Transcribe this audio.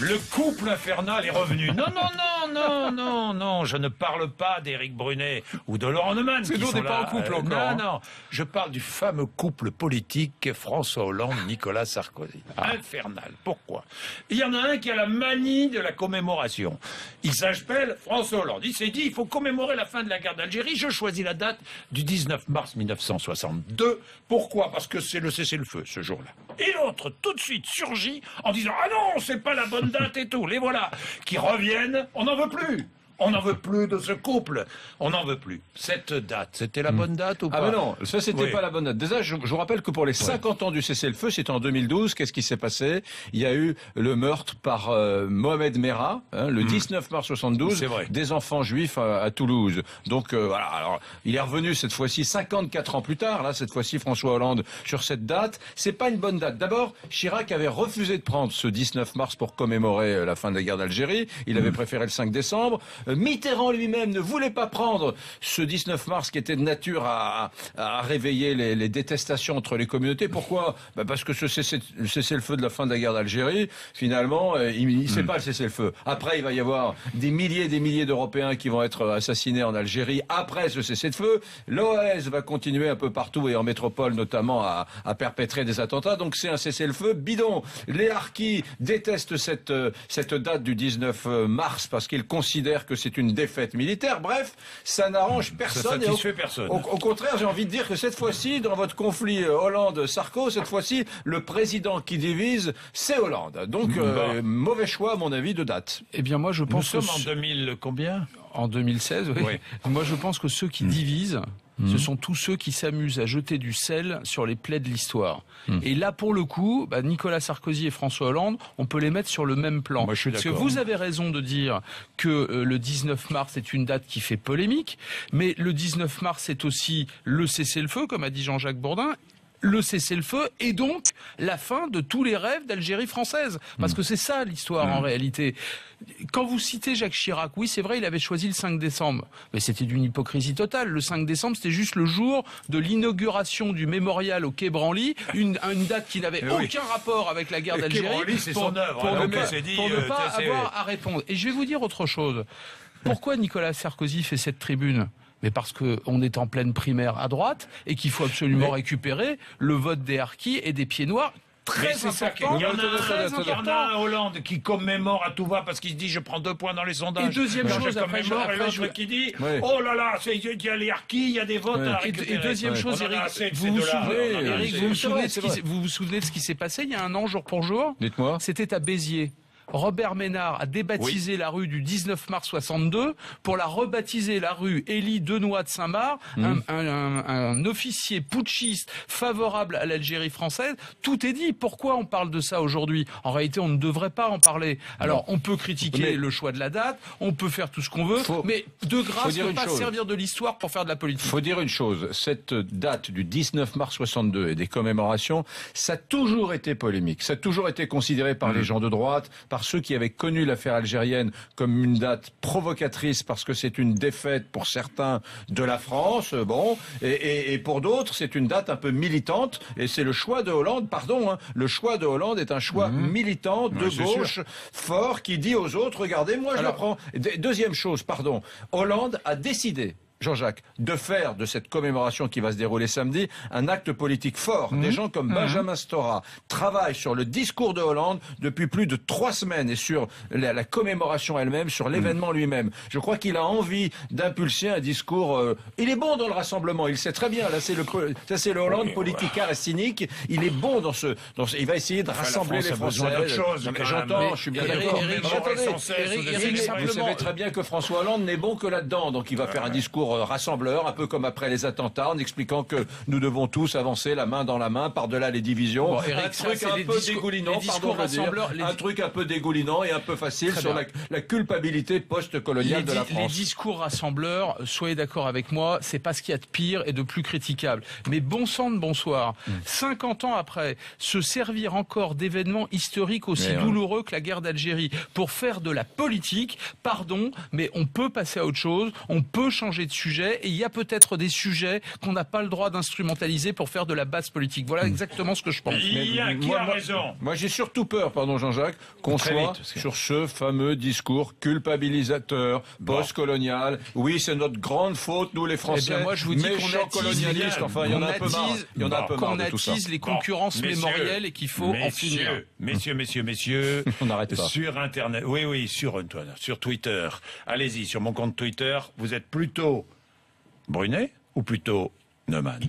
Le couple infernal est revenu. Non, non, non, non, non, non, je ne parle pas d'Éric Brunet ou de Laurent Neumann. C'est nous, on n'est pas en couple encore. Non, non, je parle du fameux couple politique François Hollande, Nicolas Sarkozy. Infernal. Pourquoi? Il y en a un qui a la manie de la commémoration. Il s'appelle François Hollande. Il s'est dit, il faut commémorer la fin de la guerre d'Algérie. Je choisis la date du 19 mars 1962. Pourquoi? Parce que c'est le cessez-le-feu, ce jour-là. Et l'autre, tout de suite, surgit en disant, ah non, c'est pas la bonne date et tout. Les voilà, qui reviennent, on n'en veut plus. On n'en veut plus de ce couple. On n'en veut plus. Cette date, c'était la bonne date ou pas? Ah mais non, ça c'était pas la bonne date. Déjà, je vous rappelle que pour les 50 ans du cessez-le-feu, c'était en 2012. Qu'est-ce qui s'est passé? Il y a eu le meurtre par Mohamed Merah, le 19 mars 72, des enfants juifs à Toulouse. Donc voilà, alors il est revenu cette fois-ci 54 ans plus tard, là cette fois-ci François Hollande sur cette date. C'est pas une bonne date. D'abord, Chirac avait refusé de prendre ce 19 mars pour commémorer la fin de la guerre d'Algérie. Il avait préféré le 5 décembre. Mitterrand lui-même ne voulait pas prendre ce 19 mars qui était de nature à réveiller les détestations entre les communautés. Pourquoi? Parce que ce cessez-le-feu de la fin de la guerre d'Algérie, finalement, il sait pas le cessez-le-feu. Après, il va y avoir des milliers d'Européens qui vont être assassinés en Algérie après ce cessez-le-feu. L'OAS va continuer un peu partout et en métropole notamment à perpétrer des attentats. Donc c'est un cessez-le-feu bidon. Les harkis détestent cette date du 19 mars parce qu'ils considèrent que c'est une défaite militaire. Bref, ça n'arrange personne. Ça satisfait personne. Au contraire, j'ai envie de dire que cette fois-ci, dans votre conflit Hollande-Sarko, cette fois-ci, le président qui divise, c'est Hollande. Donc, mauvais choix, à mon avis, de date. Eh bien, moi, je pense Nous sommes en 2000 combien? En 2016, oui. Moi, je pense que ceux qui divisent, ce sont tous ceux qui s'amusent à jeter du sel sur les plaies de l'histoire. Et là, pour le coup, Nicolas Sarkozy et François Hollande, on peut les mettre sur le même plan. Moi, je suis Parce que d'accord. vous avez raison de dire que le 19 mars est une date qui fait polémique, mais le 19 mars, c'est aussi le cessez-le-feu, comme a dit Jean-Jacques Bourdin, le cessez-le-feu et donc la fin de tous les rêves d'Algérie française. Parce que c'est ça l'histoire en réalité. Quand vous citez Jacques Chirac, oui c'est vrai, il avait choisi le 5 décembre. Mais c'était d'une hypocrisie totale. Le 5 décembre, c'était juste le jour de l'inauguration du mémorial au Quai Branly, une date qui n'avait aucun rapport avec la guerre d'Algérie. Quai Branly, c'est son œuvre. Pour ne pas avoir à répondre. Et je vais vous dire autre chose. Pourquoi Nicolas Sarkozy fait cette tribune? Mais parce que on est en pleine primaire à droite et qu'il faut absolument récupérer le vote des harkis et des pieds noirs. Très important. Il y en a un Hollande qui commémore à tout va parce qu'il se dit je prends 2 points dans les sondages. Et deuxième chose, après, et l'autre qui dit oh là là, il y a les harkis, il y a des votes à récupérer. Et deuxième chose, Eric, vous vous souvenez de ce qui s'est passé il y a un an jour pour jour? Dites-moi. C'était à Béziers. Robert Ménard a débaptisé la rue du 19 mars 62 pour la rebaptiser la rue Élie Denoy de Saint-Marc, un officier putschiste favorable à l'Algérie française. Tout est dit. Pourquoi on parle de ça aujourd'hui? En réalité, on ne devrait pas en parler. Alors, on peut critiquer le choix de la date, on peut faire tout ce qu'on veut, mais de grâce, ne pas servir de l'histoire pour faire de la politique. Faut dire une chose, cette date du 19 mars 62 et des commémorations, ça a toujours été polémique. Ça a toujours été considéré par les gens de droite, par ceux qui avaient connu l'affaire algérienne comme une date provocatrice parce que c'est une défaite pour certains de la France, et pour d'autres c'est une date un peu militante et c'est le choix de Hollande, le choix de Hollande est un choix militant de gauche fort qui dit aux autres regardez moi je le prends. Deuxième chose, Hollande a décidé, Jean-Jacques, de faire de cette commémoration qui va se dérouler samedi un acte politique fort. Des gens comme Benjamin Stora travaillent sur le discours de Hollande depuis plus de 3 semaines et sur la commémoration elle-même, sur l'événement lui-même. Je crois qu'il a envie d'impulser un discours. Il est bon dans le rassemblement, il sait très bien. Là, c'est le Hollande politicard et cynique. Il est bon dans il va essayer de rassembler les Français. J'entends, je suis bien d'accord. Vous savez très bien que François Hollande n'est bon que là-dedans, donc il va faire un discours rassembleur, un peu comme après les attentats, en expliquant que nous devons tous avancer la main dans la main par-delà les divisions. Un truc un peu dégoulinant, un truc un peu dégoulinant et un peu facile sur la culpabilité post-coloniale de la France. Les discours rassembleurs, soyez d'accord avec moi, c'est pas ce qu'il y a de pire et de plus critiquable. Mais bon sang de bonsoir, 50 ans après, se servir encore d'événements historiques aussi douloureux que la guerre d'Algérie pour faire de la politique, pardon, mais on peut passer à autre chose, on peut changer de sujets, et il y a peut-être des sujets qu'on n'a pas le droit d'instrumentaliser pour faire de la base politique. Voilà exactement ce que je pense. Il y a qui a raison. Moi, j'ai surtout peur, pardon Jean-Jacques, qu'on Très soit vite, sur ce fameux discours culpabilisateur, post-colonial. Oui, c'est notre grande faute, nous les Français. Eh bien, moi, je vous dis qu'on méchants colonialistes. Enfin, il y en a un peu marre. Il y en a un peu marre de tout ça. Qu'on attise les concurrences mémorielles et qu'il faut en finir. Messieurs, On n'arrête pas. sur Internet, oui, sur Twitter, allez-y, sur mon compte Twitter, vous êtes plutôt Brunet ou plutôt Neumann?